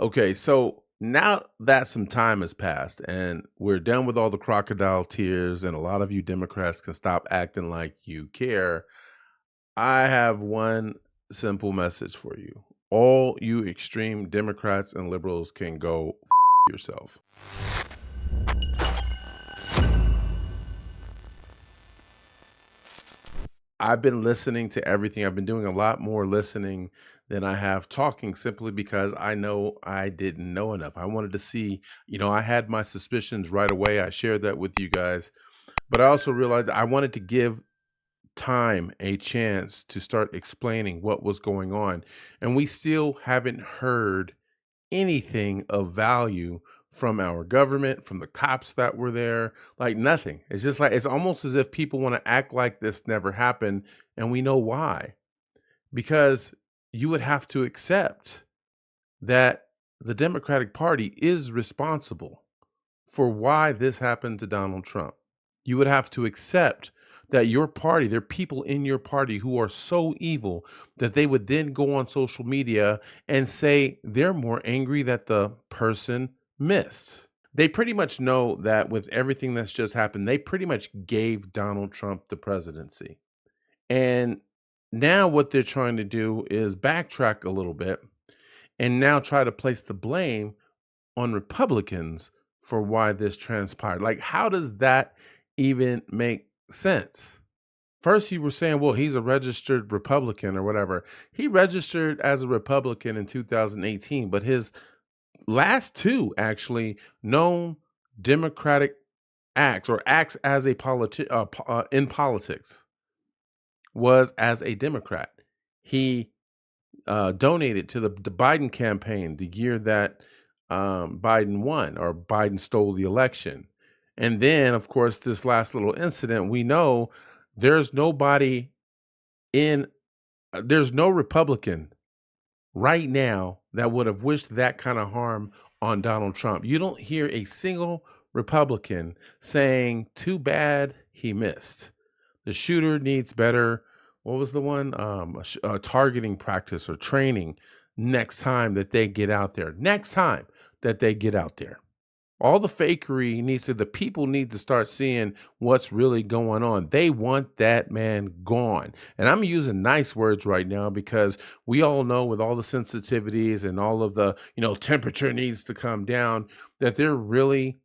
Okay, so now that some time has passed and we're done with all the crocodile tears, and a lot of you Democrats can stop acting like you care, I have one simple message for you. All you extreme Democrats and liberals can go yourself. I've been listening to everything. I've been doing a lot more listening than I have talking simply because I know I didn't know enough. I wanted to see, I had my suspicions right away. I shared that with you guys, but I also realized I wanted to give time a chance to start explaining what was going on. And we still haven't heard anything of value from our government, from the cops that were there, like nothing. It's just like it's almost as if people want to act like this never happened. And we know why. Because you would have to accept that the Democratic Party is responsible for why this happened to Donald Trump. You would have to accept that your party, there are people in your party who are so evil that they would then go on social media and say they're more angry that the person missed. They pretty much know that with everything that's just happened, they pretty much gave Donald Trump the presidency. And now what they're trying to do is backtrack a little bit and now try to place the blame on Republicans for why this transpired. Like, how does that even make sense? First, you were saying, well, he's a registered Republican or whatever. He registered as a Republican in 2018, but his last two actually known Democratic acts or acts as a in politics was as a Democrat. He donated to the Biden campaign the year that Biden won or Biden stole the election. And then, of course, this last little incident, we know there's nobody in, there's no Republican right now that would have wished that kind of harm on Donald Trump. You don't hear a single Republican saying, too bad he missed. The shooter needs better. What was the one? Targeting practice or training next time that they get out there. Next time that they get out there. All the fakery needs to, the people need to start seeing what's really going on. They want that man gone. And I'm using nice words right now because we all know with all the sensitivities and all of the, temperature needs to come down, that they're really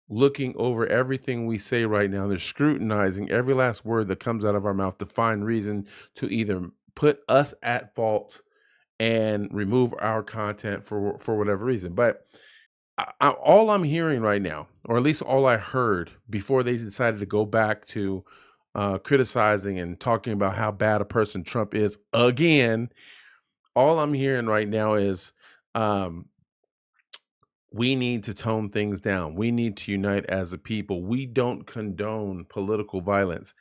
looking over everything we say right now. They're scrutinizing every last word that comes out of our mouth to find reason to either put us at fault and remove our content for whatever reason. But all I'm hearing right now, or at least all I heard before they decided to go back to criticizing and talking about how bad a person Trump is again, all I'm hearing right now is um, we need to tone things down. We need to unite as a people. We don't condone political violence.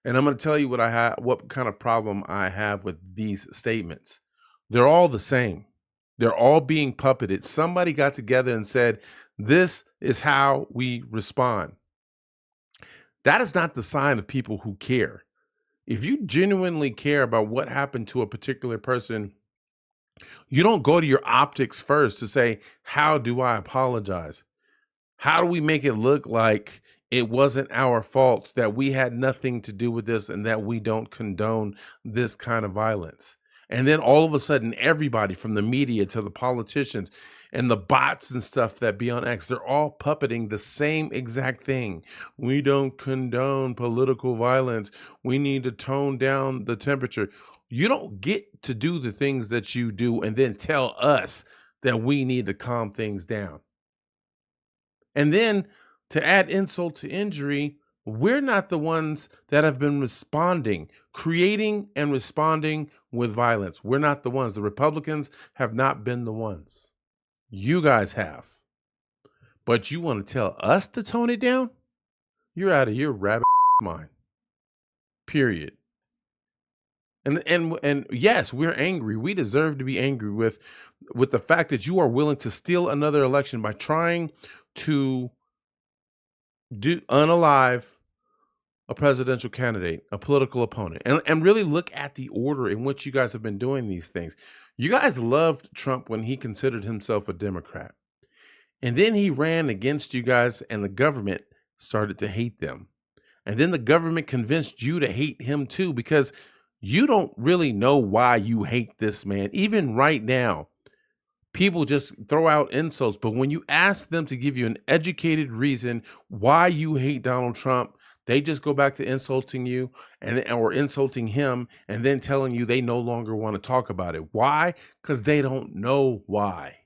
And I'm going to tell you what kind of problem I have with these statements. They're all the same. They're all being puppeted. Somebody got together and said, this is how we respond. That is not the sign of people who care. If you genuinely care about what happened to a particular person, you don't go to your optics first to say, how do I apologize? How do we make it look like it wasn't our fault, that we had nothing to do with this, and that we don't condone this kind of violence? And then all of a sudden, everybody from the media to the politicians and the bots and stuff that be on X, they're all puppeting the same exact thing. We don't condone political violence. We need to tone down the temperature. You don't get to do the things that you do and then tell us that we need to calm things down. And then to add insult to injury, we're not the ones that have been responding, creating and responding with violence. We're not the ones. The Republicans have not been the ones. You guys have. But you want to tell us to tone it down? You're out of your rabbit mind. Period. And yes, we're angry. We deserve to be angry with the fact that you are willing to steal another election by trying to do unalive a presidential candidate, a political opponent, and really look at the order in which you guys have been doing these things. You guys loved Trump when he considered himself a Democrat. And then he ran against you guys, and the government started to hate them. And then the government convinced you to hate him too, because you don't really know why you hate this man. Even right now, people just throw out insults. But when you ask them to give you an educated reason why you hate Donald Trump, they just go back to insulting you or insulting him and then telling you they no longer want to talk about it. Why? Because they don't know why.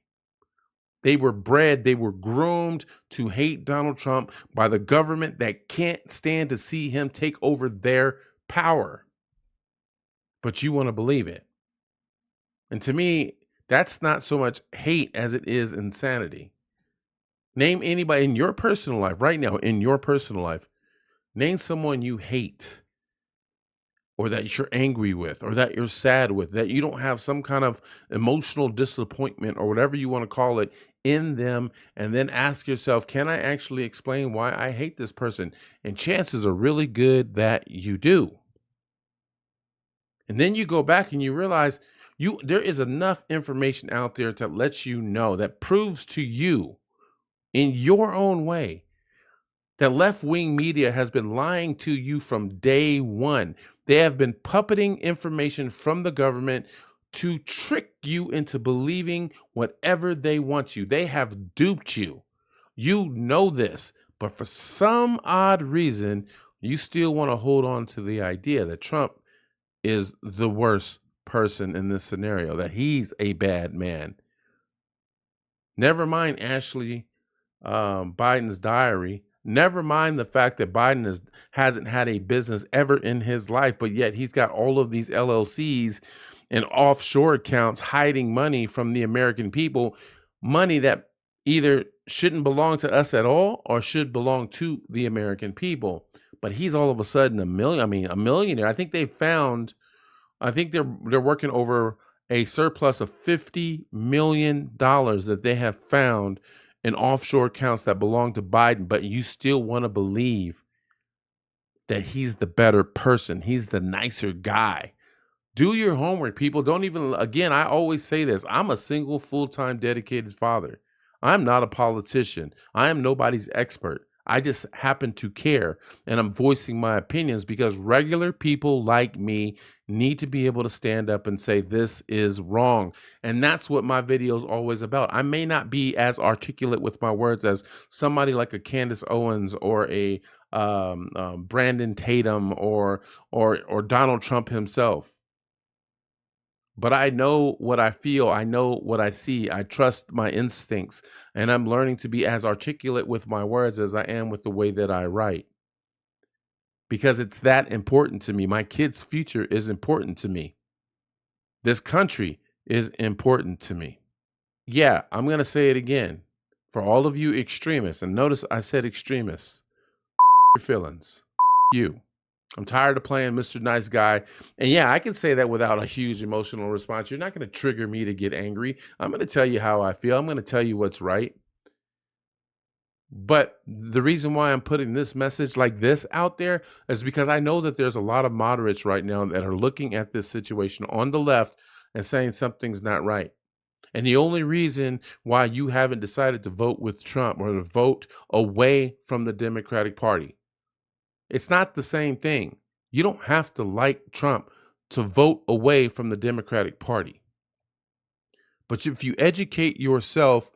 They were bred, they were groomed to hate Donald Trump by the government that can't stand to see him take over their power. But you want to believe it. And to me, that's not so much hate as it is insanity. Name anybody in your personal life right now, in your personal life, name someone you hate or that you're angry with or that you're sad with, that you don't have some kind of emotional disappointment or whatever you want to call it in them, and then ask yourself, can I actually explain why I hate this person? And chances are really good that you do. And then you go back and you realize there is enough information out there to let you know, that proves to you in your own way that left-wing media has been lying to you from day one. They have been puppeting information from the government to trick you into believing whatever they want you. They have duped you. You know this, but for some odd reason, you still want to hold on to the idea that Trump is the worst person in this scenario, that he's a bad man. Never mind Ashley Biden's diary. Never mind the fact that Biden hasn't had a business ever in his life, but yet he's got all of these LLCs and offshore accounts hiding money from the American people, money that either shouldn't belong to us at all or should belong to the American people. But he's all of a sudden a millionaire. I think they're working over a surplus of $50 million that they have found in offshore accounts that belong to Biden, but you still want to believe that he's the better person. He's the nicer guy. Do your homework, people. Again, I always say this. I'm a single, full-time, dedicated father. I'm not a politician. I am nobody's expert. I just happen to care, and I'm voicing my opinions because regular people like me need to be able to stand up and say this is wrong. And that's what my video is always about. I may not be as articulate with my words as somebody like a Candace Owens or a Brandon Tatum or Donald Trump himself. But I know what I feel. I know what I see. I trust my instincts. And I'm learning to be as articulate with my words as I am with the way that I write. Because it's that important to me. My kids' future is important to me. This country is important to me. Yeah, I'm going to say it again. For all of you extremists, and notice I said extremists, your feelings, you. I'm tired of playing Mr. Nice Guy. And yeah, I can say that without a huge emotional response. You're not going to trigger me to get angry. I'm going to tell you how I feel. I'm going to tell you what's right. But the reason why I'm putting this message like this out there is because I know that there's a lot of moderates right now that are looking at this situation on the left and saying something's not right. And the only reason why you haven't decided to vote with Trump or to vote away from the Democratic Party, it's not the same thing. You don't have to like Trump to vote away from the Democratic Party. But if you educate yourself,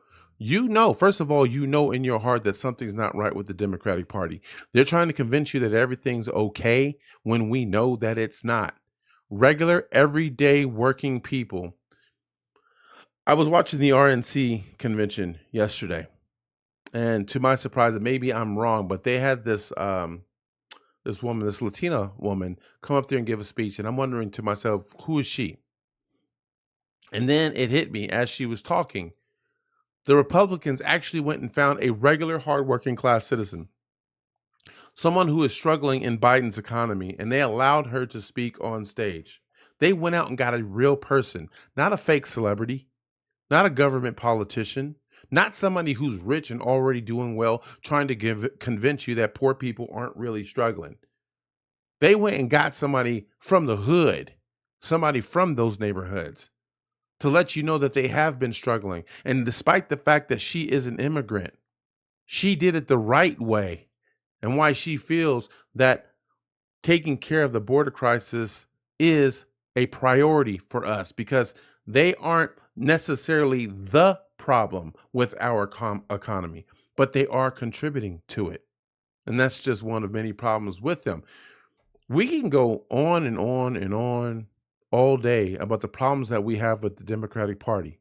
first of all, in your heart that something's not right with the Democratic Party. They're trying to convince you that everything's okay when we know that it's not. Regular, everyday working people. I was watching the RNC convention yesterday, and to my surprise, and maybe I'm wrong, but they had this Latina woman, come up there and give a speech. And I'm wondering to myself, who is she? And then it hit me as she was talking. The Republicans actually went and found a regular, hardworking class citizen, someone who is struggling in Biden's economy, and they allowed her to speak on stage. They went out and got a real person, not a fake celebrity, not a government politician, not somebody who's rich and already doing well, trying to convince you that poor people aren't really struggling. They went and got somebody from the hood, somebody from those neighborhoods to let you know that they have been struggling. And despite the fact that she is an immigrant, she did it the right way. And why she feels that taking care of the border crisis is a priority for us because they aren't necessarily the problem with our economy, but they are contributing to it. And that's just one of many problems with them. We can go on and on and on all day about the problems that we have with the Democratic Party.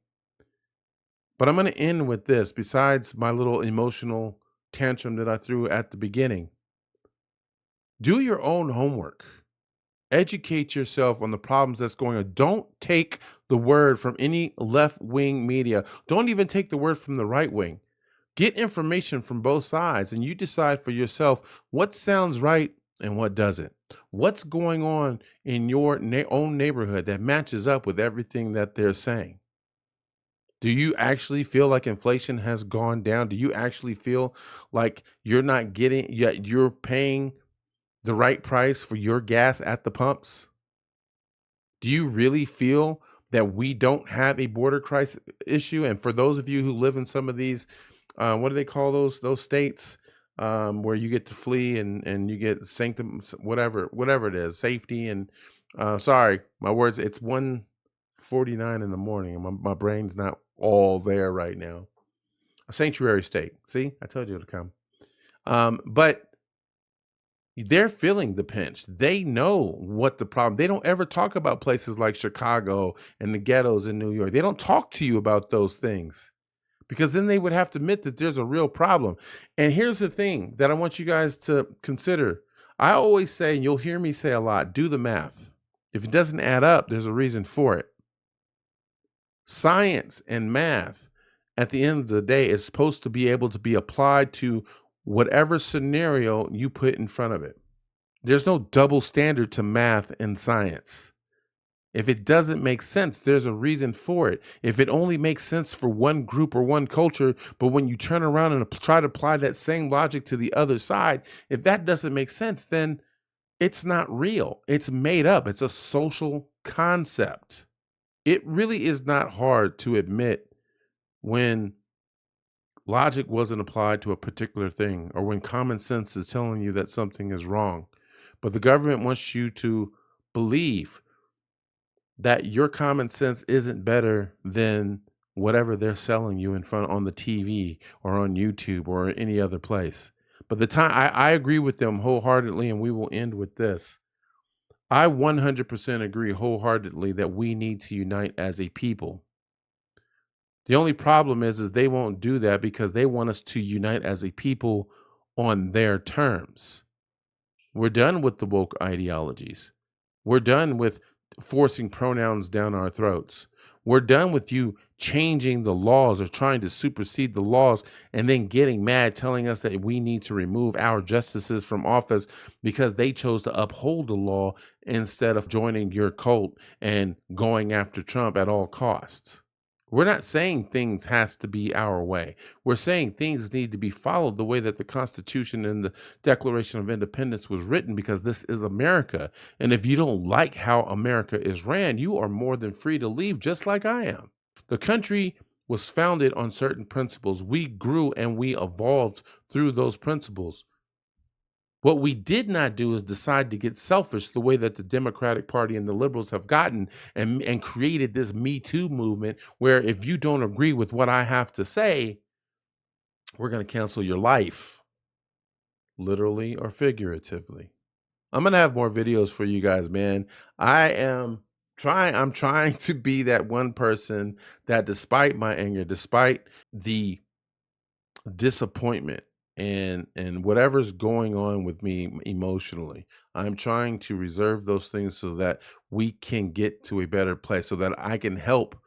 But I'm going to end with this. Besides my little emotional tantrum that I threw at the beginning, do your own homework. Educate yourself on the problems that's going on. Don't take the word from any left wing media. Don't even take the word from the right wing. Get information from both sides and you decide for yourself what sounds right and what doesn't. What's going on in your own neighborhood that matches up with everything that they're saying? Do you actually feel like inflation has gone down? Do you actually feel like you're not getting, yet you're paying the right price for your gas at the pumps? Do you really feel that we don't have a border crisis issue? And for those of you who live in some of these, what do they call those states where you get to flee and you get sanctum, whatever it is, safety and sorry, my words. It's 1:49 in the morning, and my brain's not all there right now. A sanctuary state. See, I told you to come. But they're feeling the pinch. They know what the problem. They don't ever talk about places like Chicago and the ghettos in New York. They don't talk to you about those things because then they would have to admit that there's a real problem. And here's the thing that I want you guys to consider. I always say, and you'll hear me say a lot, do the math. If it doesn't add up, there's a reason for it. Science and math, at the end of the day, is supposed to be able to be applied to whatever scenario you put in front of it. There's no double standard to math and science. If it doesn't make sense, there's a reason for it. If it only makes sense for one group or one culture, but when you turn around and try to apply that same logic to the other side, if that doesn't make sense, then it's not real. It's made up. It's a social concept. It really is not hard to admit when logic wasn't applied to a particular thing or when common sense is telling you that something is wrong. But the government wants you to believe that your common sense isn't better than whatever they're selling you in front on the TV or on YouTube or any other place. But the time I agree with them wholeheartedly, and we will end with this. I 100% agree wholeheartedly that we need to unite as a people. The only problem is they won't do that because they want us to unite as a people on their terms. We're done with the woke ideologies. We're done with forcing pronouns down our throats. We're done with you changing the laws or trying to supersede the laws and then getting mad telling us that we need to remove our justices from office because they chose to uphold the law instead of joining your cult and going after Trump at all costs. We're not saying things has to be our way. We're saying things need to be followed the way that the Constitution and the Declaration of Independence was written because this is America. And if you don't like how America is ran, you are more than free to leave just like I am. The country was founded on certain principles. We grew and we evolved through those principles. What we did not do is decide to get selfish the way that the Democratic Party and the liberals have gotten and created this Me Too movement where if you don't agree with what I have to say, we're going to cancel your life, literally or figuratively. I'm going to have more videos for you guys, man. I'm trying to be that one person that despite my anger, despite the disappointment and whatever's going on with me emotionally, I'm trying to reserve those things so that we can get to a better place so that I can help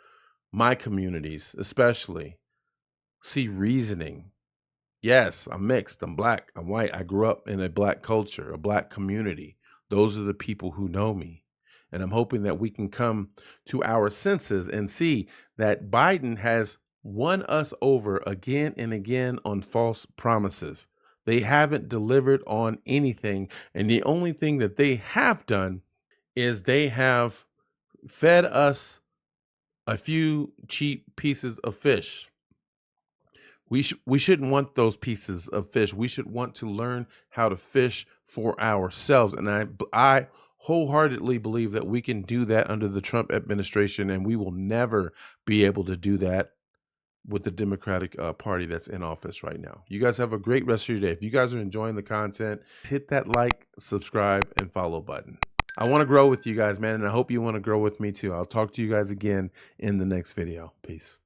my communities especially see reasoning. Yes, I'm mixed, I'm black, I'm white, I grew up in a black culture, a black community. Those are the people who know me, and I'm hoping that we can come to our senses and see that Biden has won us over again and again on false promises. They haven't delivered on anything. And the only thing that they have done is they have fed us a few cheap pieces of fish. We shouldn't want those pieces of fish. We should want to learn how to fish for ourselves. And I wholeheartedly believe that we can do that under the Trump administration, and we will never be able to do that with the Democratic Party that's in office right now. You guys have a great rest of your day. If you guys are enjoying the content, hit that like, subscribe, and follow button. I want to grow with you guys, man, and I hope you want to grow with me too. I'll talk to you guys again in the next video. Peace.